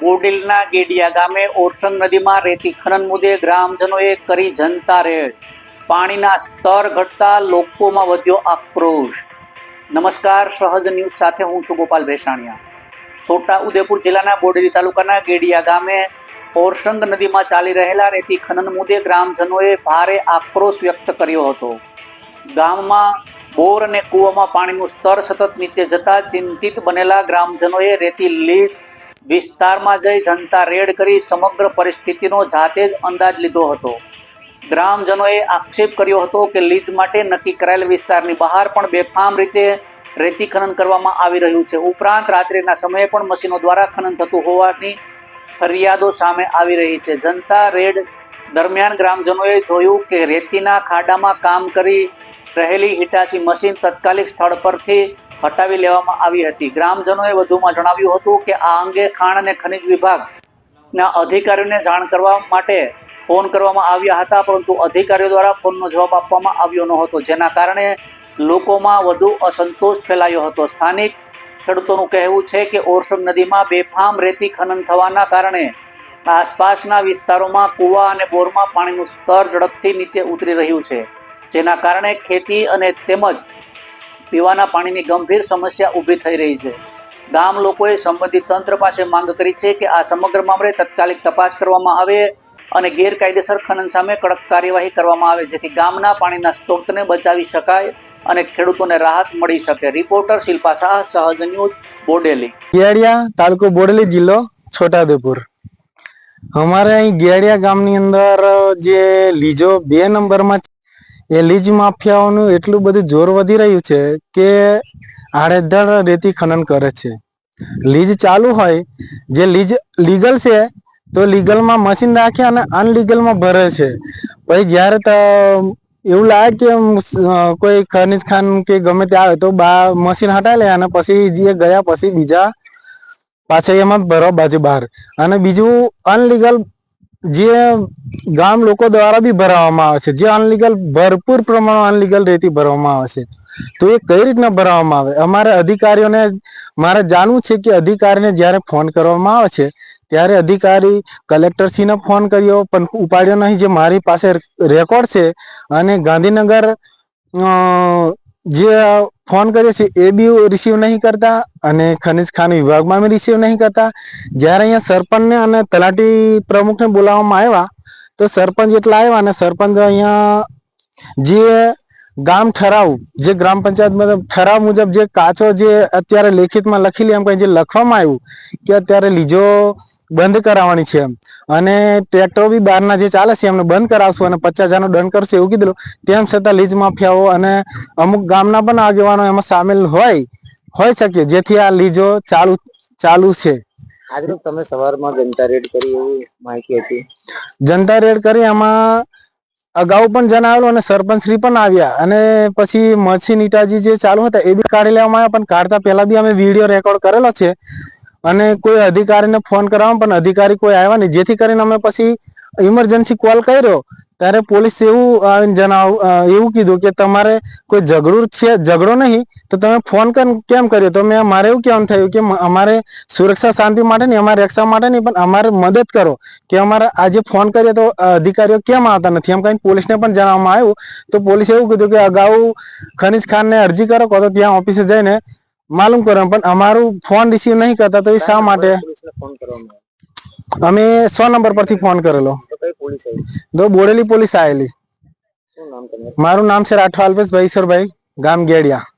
બોડેલીના ગેડિયા ગામે ઓરસંગ નદીમાં રેતી ખનન મુદ્દે ગ્રામજનોએ કરી જનતા રેડ. પાણીના સ્તર ઘટતા લોકોમાં વધ્યો આક્રોશ. નમસ્કાર, સહજ ન્યૂઝ સાથે હું છું ગોપાલ ભેસાણીયા. છોટા ઉદેપુર જિલ્લાના બોડેલી તાલુકાના ગેડિયા ગામે ઓરસંગ નદીમાં ચાલી રહેલા રેતી ખનન મુદ્દે ગ્રામજનોએ ભારે આક્રોશ વ્યક્ત કર્યો હતો. ગામમાં બોર અને કૂવામાં પાણીનું સ્તર સતત નીચે જતા ચિંતિત બનેલા ગ્રામજનોએ રેતી લીજ વિસ્તારમાં જઈ જનતા રેડ કરી સમગ્ર પરિસ્થિતિનો જાતે જ અંદાજ લીધો હતો. ગ્રામજનોએ આક્ષેપ કર્યો હતો કે લીજ માટે નક્કી કરાયેલ વિસ્તારની બહાર પણ બેફામ રીતે રેતી ખનન કરવામાં આવી રહ્યું છે. ઉપરાંત રાત્રિના સમયે પણ મશીનો દ્વારા ખનન થતું હોવાની ફરિયાદો સામે આવી રહી છે. જનતા રેડ દરમિયાન ગ્રામજનોએ જોયું કે રેતીના ખાડામાં કામ કરી રહેલી હિટાચી મશીન તાત્કાલિક સ્થળ પરથી હટાવી લેવામાં આવી હતી. ગ્રામજનોએ વધુમાં જણાવ્યું હતું કે આ અંગે ખાણ અને ખનિજ વિભાગના અધિકારીઓને જાણ કરવા માટે ફોન કરવામાં આવ્યા હતા, પરંતુ અધિકારીઓ દ્વારા ફોનનો જવાબ આપવામાં આવ્યો ન હતો, જેના કારણે લોકોમાં વધુ અસંતોષ ફેલાયો હતો. સ્થાનિક ખેડૂતોનું કહેવું છે કે ઓરસંગ નદીમાં બેફામ રેતી ખનન થવાના કારણે આસપાસના વિસ્તારોમાં કૂવા અને બોરમાં પાણીનું સ્તર ઝડપથી નીચે ઉતરી રહ્યું છે, જેના કારણે ખેતી અને તેમજ પીવાના પાણીની ગંભીર સમસ્યા ઊભી થઈ રહી છે. ગામ લોકોએ સંબંધિત તંત્ર પાસે માંગ કરી છે કે આ સમગ્ર મામલે તાત્કાલિક તપાસ કરવામાં આવે અને ગેરકાયદેસર ખનન સામે કડક કાર્યવાહી કરવામાં આવે, જેથી ગામના પાણીના સ્ત્રોતને બચાવી શકાય અને ખેડૂતોને રાહત મળી શકે. રિપોર્ટર શિલ્પા શાહ, સહજ ન્યૂઝ, બોડેલી. ગેડિયા તાલુકો બોડેલી, જિલ્લો છોટાઉદેપુર. અમારે અહીં ગેડિયા ગામની અંદર જે લીજો 2 નંબરમાં એ લીજ માફિયાઓનું એટલું બધું જોર વધી રહ્યું છે કે આડેધડ રેતી ખનન કરે છે. લીજ ચાલુ હોય, જે લીજ લીગલ છે તો લીગલમાં મશીન રાખે અને અનલીગલમાં ભરે છે. પછી જ્યારે એવું લાગે કે કોઈ ખનિજ ખાન કે ગમે તે આવે તો મશીન હટાવી લે અને પછી જે ગયા પછી બીજા પાછા એમાં ભરવા બાજુ બહાર. અને બીજું અનલીગલ જે ગામ લોકો દ્વારા બી ભરાવામાં આવે છે, જે અનલીગલ ભરપૂર પ્રમાણમાં અનલીગલ રેતી ભરવામાં આવે છે. તો એ કઈ રીતના ભરવામાં આવે? અમારે અધિકારીઓને મારે જાણવું છે કે અધિકારીને જ્યારે ફોન કરવામાં આવે છે ત્યારે અધિકારી કલેક્ટરશ્રીને ફોન કર્યો પણ ઉપાડ્યો નહીં, જે મારી પાસે રેકોર્ડ છે. અને ગાંધીનગર જે ફોન કર્યો છે એ બી રિસીવ નહીં કરતા અને ખનિજ ખાન વિભાગમાં બી રિસીવ નહીં કરતા. જ્યારે અહીંયા સરપંચને અને તલાટી પ્રમુખને બોલાવવામાં આવ્યા તો સરપંચ એટલા આવ્યા અને સરપંચ અહીંયા જે ગામ ઠરાવ, જે ગ્રામ પંચાયત મતલબ ઠરાવ મુજબ જે કાચો જે અત્યારે લેખિતમાં લખી લે એમ કઈ જે લખવામાં આવ્યું કે અત્યારે લીજો બંધ કરાવવાની છે એમ, અને ટ્રેક્ટરો બી બહારના જે ચાલે છે એમને બંધ કરાવશું અને 50,000નો દંડ કરશે એવું કીધું. તેમ છતાં લીજ માફિયાઓ અને અમુક ગામના પણ આગેવાનો એમાં સામેલ હોય શકે, જેથી આ લીજો ચાલુ છે. આજે તમે સવારમાં જનતા રેડ કરી એવી માહિતી હતી. જનતા રેડ કરી, એમાં અગાઉ પણ જણાવેલું અને સરપંચ શ્રી પણ આવ્યા અને પછી મશીન ઈટાજી જે ચાલુ હતા એ બી કાઢી લેવામાં આવ્યા. પણ કાઢતા પહેલા બી અમે વિડીયો રેકોર્ડ કરેલો છે અને કોઈ અધિકારીને ફોન કરવામાં પણ અધિકારી કોઈ આવ્યા નહીં, જેથી કરીને અમે પછી ઇમરજન્સી કોલ કર્યો ત્યારે પોલીસ એવું કીધું કે તમારે કોઈ ઝઘડો નહીં તો તમે ફોન કેમ કર્યો? તો મારે એવું કહેવાનું થયું કે અમારે સુરક્ષા શાંતિ માટે નહીં, અમારે રક્ષા માટે નહીં, પણ અમારે મદદ કરો કે અમારે આજે ફોન કર્યો તો અધિકારીઓ કેમ આવતા નથી એમ કઈ પોલીસને પણ જણાવવામાં આવ્યું. તો પોલીસે એવું કીધું કે અગાઉ ખનિજ ખાનને અરજી કરો તો ત્યાં ઓફિસે જઈને માલુમ કરો, પણ અમારું ફોન રિસીવ નહીં કરતા. તો એ શા માટે? અમે 100 નંબર પરથી ફોન કરેલો તો બોડેલી પોલીસ આવેલી. મારું નામ છે રાઠવા અલ્પેશભાઈ ઈશ્વરભાઈ, ગામ ગેડિયા.